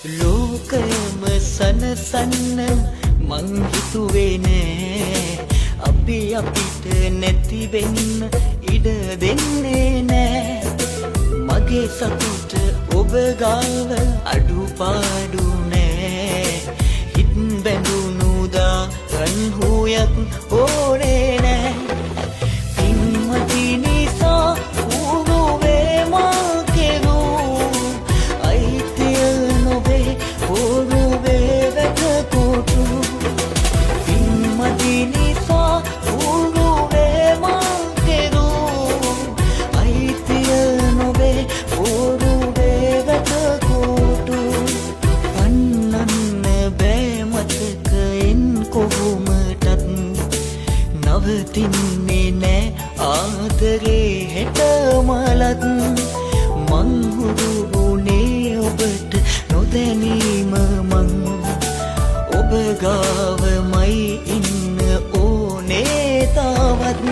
ලෝකයම සනසන්න මං හිතුවේ නෑ අපි අපිට නැති වෙන්න ඉඩ දෙන්නේ නෑ මගේ සතුට ඔබ ගාව අඩුපාඩු නෑ හිත් බැඳුණු දාන් හුයක් ඕනේ නෑ පින්මති නිසා උරුවේ මාකෙවූ අයිතිය නොවේ උරුවේ වැටකොටු පින්මති නිසා උරුවේ මාකෙවූ අයිතිය නොවේ උරුවේ වැටකොටු පන්නන්න බෑ මතකයෙන් කොහොමටත් නවතින්නේ නෑ ආදරේ හෙට මලත් මං හුරු වුණේ ඔබට නොදැනීම මං ඔබ ගාවමයි ඉන්න ඕනේ තාවත්